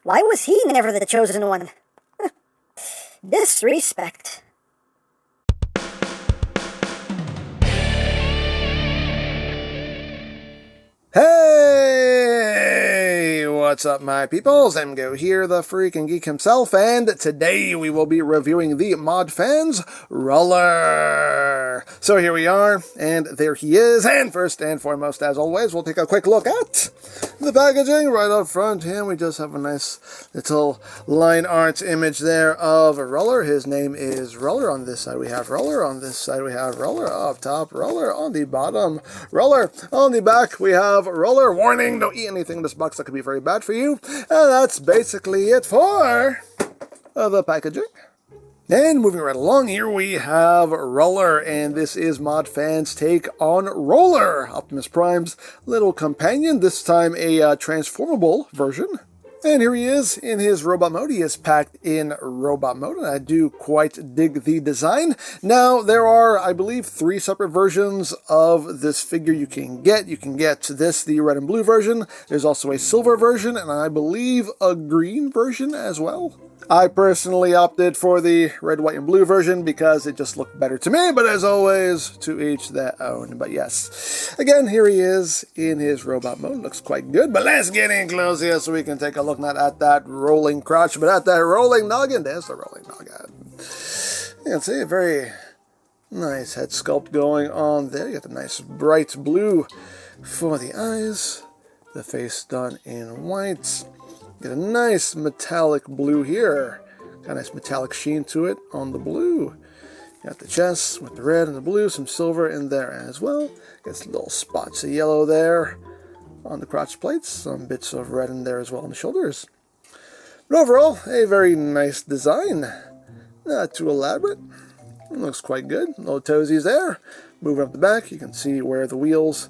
Why was he never the chosen one? Disrespect. Hey! What's up, my peoples? EmGo here, the freaking geek himself, and today we will be reviewing the ModFans RULLER. So here we are, and there he is, and first and foremost, as always, we'll take a quick look at the packaging right up front here. We just have a nice little line art image there of a Ruller. His name is Ruller. On this side we have Ruller, on this side we have Ruller, up top Ruller, on the bottom Ruller, on the back we have Ruller. Warning, don't eat anything in this box that could be very bad for you. And that's basically it for the packaging. And moving right along, here we have Ruller, and this is ModFans' take on Ruller, Optimus Prime's little companion, this time a transformable version. And here he is in his robot mode. He is packed in robot mode, and I do quite dig the design. Now, there are, I believe, 3 separate versions of this figure you can get. You can get this, the red and blue version. There's also a silver version, and I believe a green version as well. I personally opted for the red, white, and blue version because it just looked better to me, but as always, to each their own. But yes, again, here he is in his robot mode. Looks quite good, but let's get in close here so we can take a look not at that rolling crotch, but at that rolling noggin. There's the rolling noggin. You can see a very nice head sculpt going on there. You got the nice bright blue for the eyes, the face done in white. Get a nice metallic blue here. Got a nice metallic sheen to it on the blue. Got the chest with the red and the blue, some silver in there as well. Got some little spots of yellow there on the crotch plates. Some bits of red in there as well on the shoulders. But overall, a very nice design. Not too elaborate. It looks quite good. Little toesies there. Moving up the back, you can see where the wheels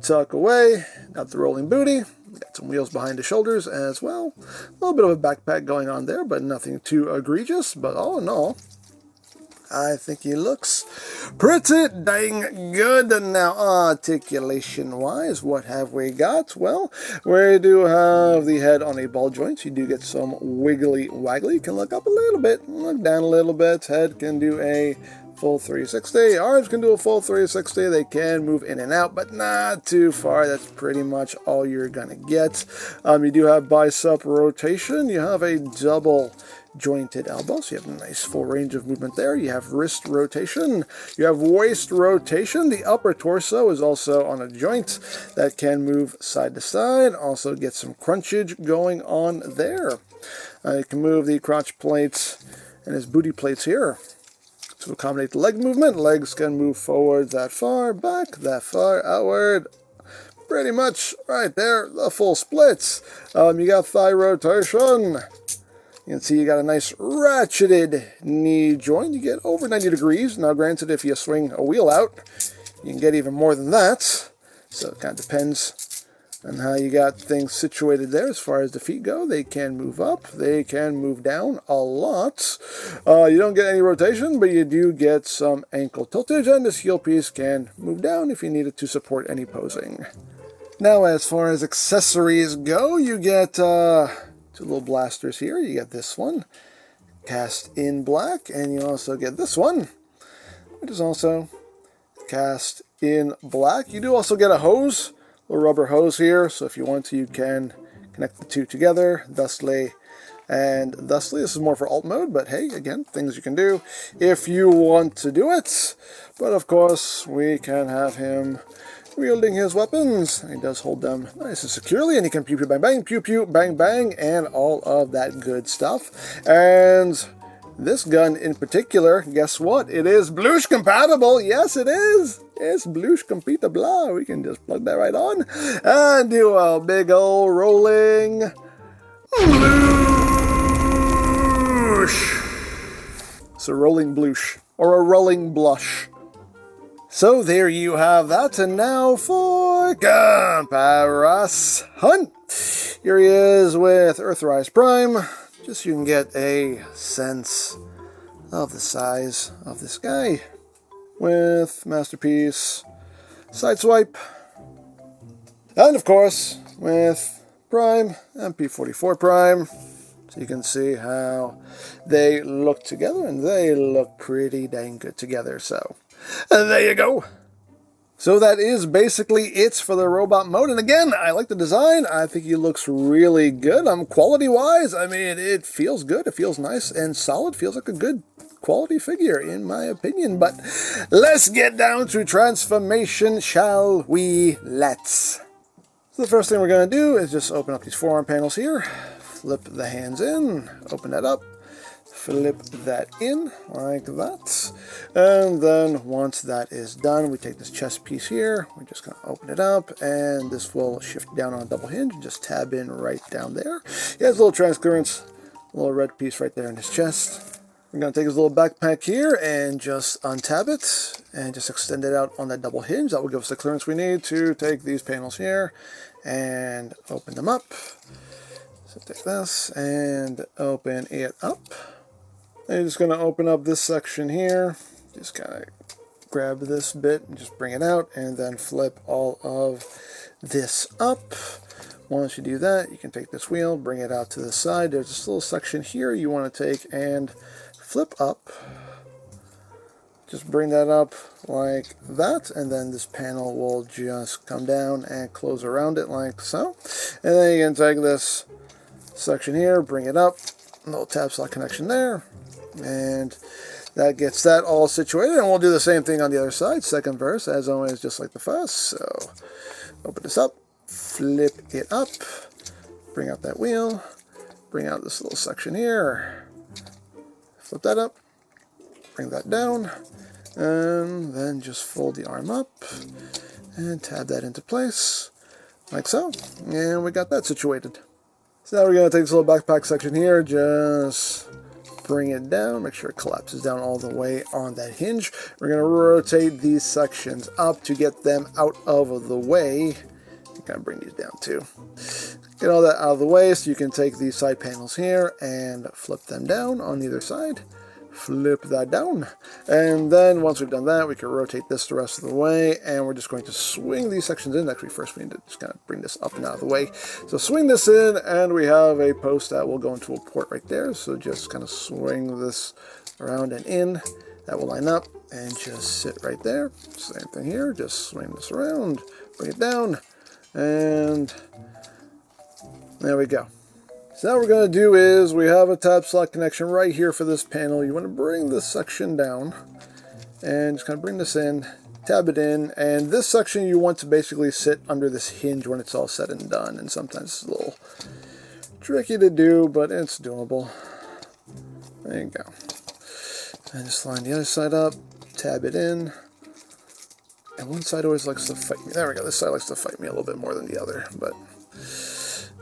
tuck away. Got the rolling booty. Got some wheels behind the shoulders as well. A little bit of a backpack going on there, but nothing too egregious. But all in all, I think he looks pretty dang good. Now, articulation-wise, what have we got? Well, we do have the head on a ball joint. You do get some wiggly-waggly. You can look up a little bit, look down a little bit. Head can do a full 360. Arms can do a full 360. They can move in and out, but not too far. That's pretty much all you're gonna get. You do have bicep rotation. You have a double jointed elbow, so you have a nice full range of movement there. You have wrist rotation. You have waist rotation. The upper torso is also on a joint that can move side to side. Also get some crunchage going on there. You can move the crotch plates and his booty plates here to accommodate the leg movement. Legs can move forward that far, back that far, outward. Pretty much right there, the full splits. You got thigh rotation. You can see you got a nice ratcheted knee joint. You get over 90 degrees. Now granted, if you swing a wheel out, you can get even more than that. So it kind of depends on how you got things situated there. As far as the feet go, they can move up, they can move down a lot. You don't get any rotation, but you do get some ankle tiltage, and this heel piece can move down if you need it to support any posing. Now, as far as accessories go, you get 2 little blasters here. You get this one, cast in black, and you also get this one, which is also cast in black. You do also get a hose, a rubber hose here, so if you want to, you can connect the two together, thusly and thusly. This is more for alt mode, but hey, again, things you can do if you want to do it. But of course, we can have him wielding his weapons. He does hold them nice and securely, and he can pew pew bang bang, pew pew bang bang, and all of that good stuff. And this gun in particular, guess what? It is Blush compatible. Yes, it is. It's Blush compatible. We can just plug that right on and do a big old rolling Blush. So rolling Blush, or a rolling blush. So there you have that, and now for comparison. Here he is with Earthrise Prime, just so you can get a sense of the size of this guy. With Masterpiece Sideswipe, and of course with Prime, MP44 Prime. So you can see how they look together, and they look pretty dang good together. So there you go. So that is basically it for the robot mode. And again, I like the design. I think he looks really good. Quality-wise, I mean, it feels good. It feels nice and solid. Feels like a good quality figure, in my opinion. But let's get down to transformation, shall we? Let's. So the first thing we're going to do is just open up these forearm panels here. Flip the hands in. Open that up. Flip that in like that, and then once that is done, we take this chest piece here, we're just going to open it up, and this will shift down on a double hinge and just tab in right down there. He has a little transclearance, a little red piece right there in his chest. We're going to take his little backpack here and just untab it and just extend it out on that double hinge. That will give us the clearance we need to take these panels here and open them up. So take this and open it up. And you're just going to open up this section here, just kind of grab this bit and just bring it out, and then flip all of this up. Once you do that, you can take this wheel, bring it out to the side. There's this little section here you want to take and flip up. Just bring that up like that, and then this panel will just come down and close around it like so. And then you can take this section here, bring it up, little tab slot connection there. And that gets that all situated, and we'll do the same thing on the other side. Second verse, as always, just like the first. So open this up, flip it up, bring out that wheel, bring out this little section here, flip that up, bring that down, and then just fold the arm up and tab that into place like so, and we got that situated. So now we're going to take this little backpack section here, just bring it down, make sure it collapses down all the way on that hinge. We're going to rotate these sections up to get them out of the way. I'm going to bring these down too. Get all that out of the way so you can take these side panels here and flip them down on either side. Flip that down, and then once we've done that, we can rotate this the rest of the way, and we're just going to swing these sections in. Actually, first we need to just kind of bring this up and out of the way. So swing this in, and we have a post that will go into a port right there. So just kind of swing this around and in. That will line up and just sit right there. Same thing here, just swing this around, bring it down, and there we go. So now what we're going to do is we have a tab slot connection right here for this panel. You want to bring this section down and just kind of bring this in, tab it in, and this section you want to basically sit under this hinge when it's all said and done. And sometimes it's a little tricky to do, but it's doable. There you go. And just line the other side up, tab it in. And one side always likes to fight me. There we go. This side likes to fight me a little bit more than the other, but...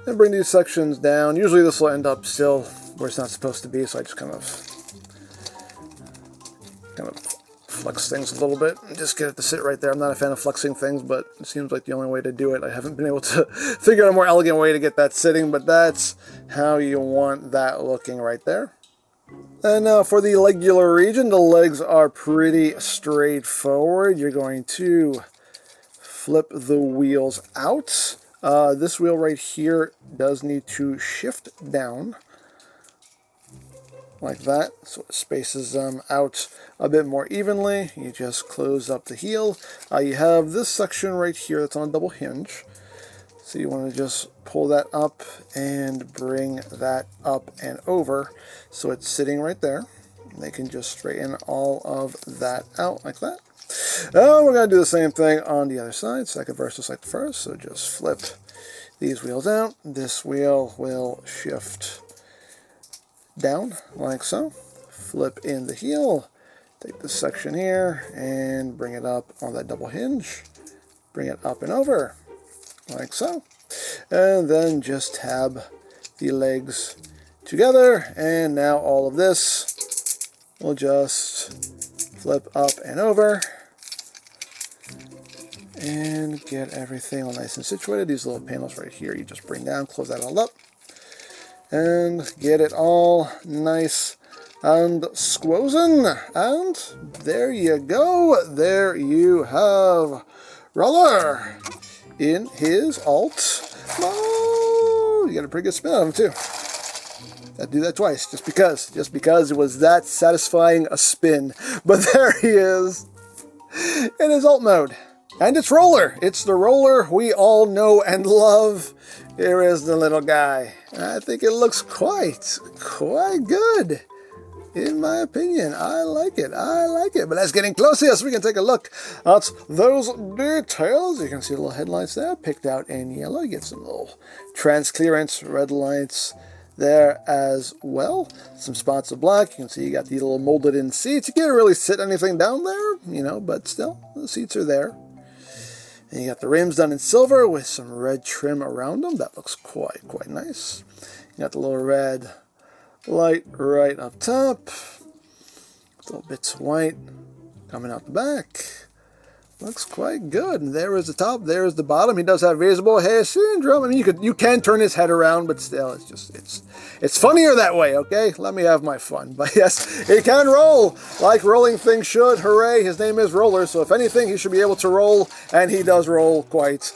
And bring these sections down. Usually this will end up still where it's not supposed to be, so I just kind of flex things a little bit and just get it to sit right there. I'm not a fan of flexing things, but it seems like the only way to do it. I haven't been able to figure out a more elegant way to get that sitting, but that's how you want that looking right there. And now for the legular region, the legs are pretty straightforward. You're going to flip the wheels out. This wheel right here does need to shift down like that, so it spaces them out a bit more evenly. You just close up the heel. You have this section right here that's on a double hinge, so you want to just pull that up and bring that up and over so it's sitting right there. And they can just straighten all of that out like that. We're going to do the same thing on the other side, second verse just like the first, so just flip these wheels out. This wheel will shift down like so. Flip in the heel, take this section here and bring it up on that double hinge. Bring it up and over like so. And then just tab the legs together, and now all of this will just flip up and over. And get everything all nice and situated. These little panels right here, you just bring down, close that all up, and get it all nice and squozen. And there you go. There you have Ruller in his alt mode. You got a pretty good spin on him too. I'd do that twice, just because it was that satisfying a spin. But there he is in his alt mode. And it's Roller. It's the Roller we all know and love. Here is the little guy. I think it looks quite good. In my opinion, I like it. But let's get in close here so we can take a look at those details. You can see the little headlights there, picked out in yellow. You get some little transclearance red lights there as well. Some spots of black. You can see you got the little molded in seats. You can't really sit anything down there, you know, but still, the seats are there. And you got the rims done in silver with some red trim around them. That looks quite nice. You got the little red light right up top. Little bits of white coming out the back. Looks quite good. And there is the top, there is the bottom. He does have visible hair syndrome. I mean, you can turn his head around, but still, it's funnier that way, okay? Let me have my fun. But yes, he can roll like rolling things should. Hooray, his name is Roller, so if anything, he should be able to roll, and he does roll quite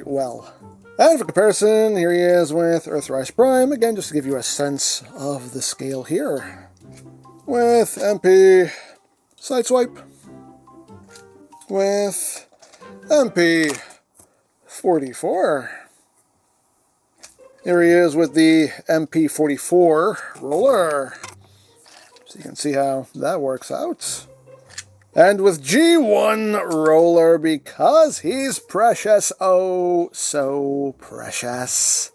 well. And for comparison, here he is with Earthrise Prime. Again, just to give you a sense of the scale here. With MP Sideswipe. With MP44. Here he is with the MP44 Roller. So you can see how that works out. And with G1 Roller, because he's precious, oh so precious.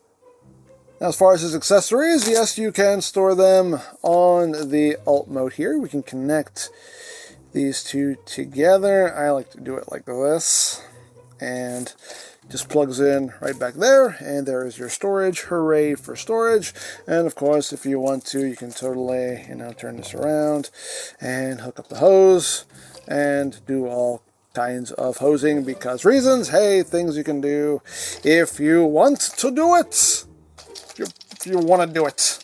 Now, as far as his accessories, yes, you can store them on the alt mode here. We can connect these two together. I like to do it like this, and just plugs in right back there, and there is your storage. Hooray for storage. And of course, if you want to, you can totally, you know, turn this around and hook up the hose and do all kinds of hosing because reasons. Hey, things you can do if you want to do it. If you want to do it.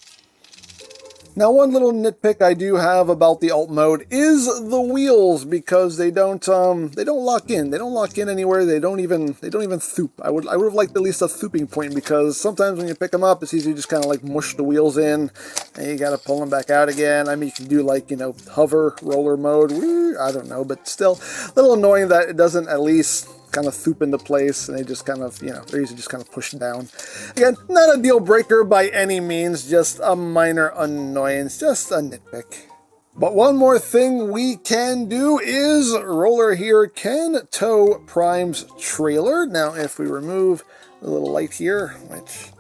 Now, one little nitpick I do have about the alt mode is the wheels, because they don't lock in. They don't lock in anywhere. They don't even thoop. I would have liked at least a thooping point, because sometimes when you pick them up, it's easy to just kind of like mush the wheels in, and you got to pull them back out again. I mean, you can do like, you know, hover roller mode. I don't know, but still a little annoying that it doesn't at least kind of thoop into place, and they just kind of, you know, they're usually just kind of pushed down. Again, not a deal breaker by any means, just a minor annoyance, just a nitpick. But one more thing we can do is Roller here can tow Prime's trailer. Now, if we remove the little light here, which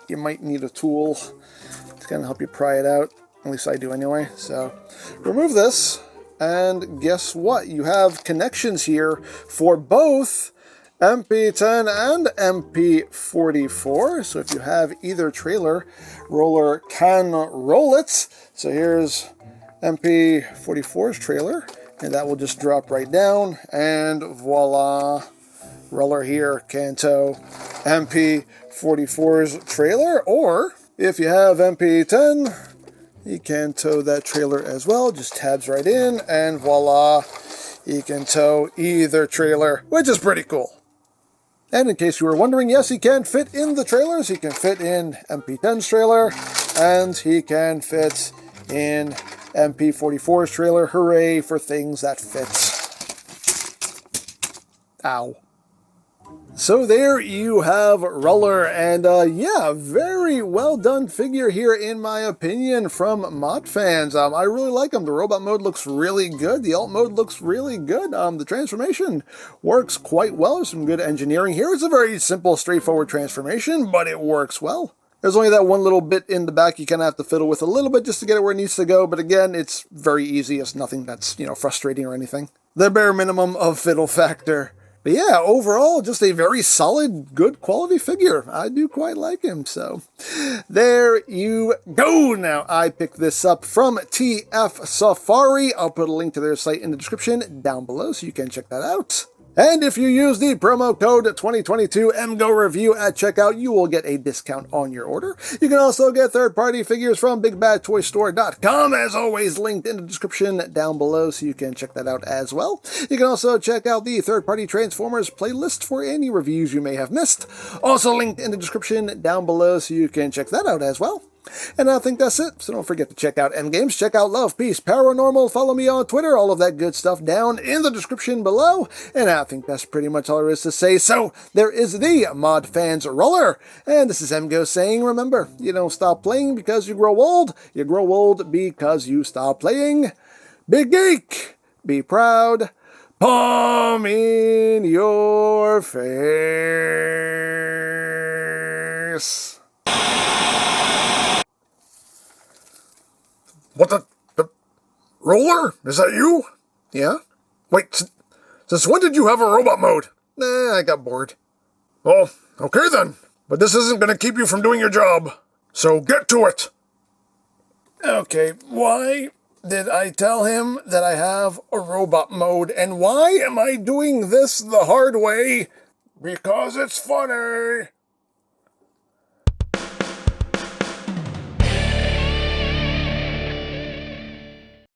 you might need a tool to kind of help you pry it out, at least I do anyway. So remove this. And guess what? You have connections here for both MP10 and MP44. So if you have either trailer, Roller can roll it. So here's MP44's trailer, and that will just drop right down, and voila, Roller here can tow MP44's trailer. Or if you have MP10, you can tow that trailer as well. Just tabs right in, and voila, you can tow either trailer, which is pretty cool. And in case you were wondering, yes, he can fit in the trailers. He can fit in MP10's trailer, and he can fit in MP44's trailer. Hooray for things that fit. Ow. So there you have Roller, and yeah, very well done figure here in my opinion from ModFans. I really like him. The robot mode looks really good. The alt mode looks really good. The transformation works quite well. There's some good engineering here. It's a very simple, straightforward transformation, but it works well. There's only that one little bit in the back you kind of have to fiddle with a little bit just to get it where it needs to go, but again, it's very easy. It's nothing that's, you know, frustrating or anything. The bare minimum of fiddle factor. But yeah, overall, just a very solid, good quality figure. I do quite like him, so there you go. Now, I picked this up from TF Safari. I'll put a link to their site in the description down below, so you can check that out. And if you use the promo code 2022 EmGoReview at checkout, you will get a discount on your order. You can also get third-party figures from BigBadToyStore.com, as always linked in the description down below, so you can check that out as well. You can also check out the third-party Transformers playlist for any reviews you may have missed, also linked in the description down below, so you can check that out as well. And I think that's it. So don't forget to check out EmGo's, check out Love, Peace, Paranormal, follow me on Twitter, all of that good stuff down in the description below. And I think that's pretty much all there is to say. So there is the ModFans RULLER. And this is EmGo saying, remember, you don't stop playing because you grow old. You grow old because you stop playing. Big geek, be proud, palm in your face. What the Roller? Is that you? Yeah? Wait, since when did you have a robot mode? Nah, I got bored. Well, okay then. But this isn't going to keep you from doing your job. So get to it. Okay, why did I tell him that I have a robot mode? And why am I doing this the hard way? Because it's funny.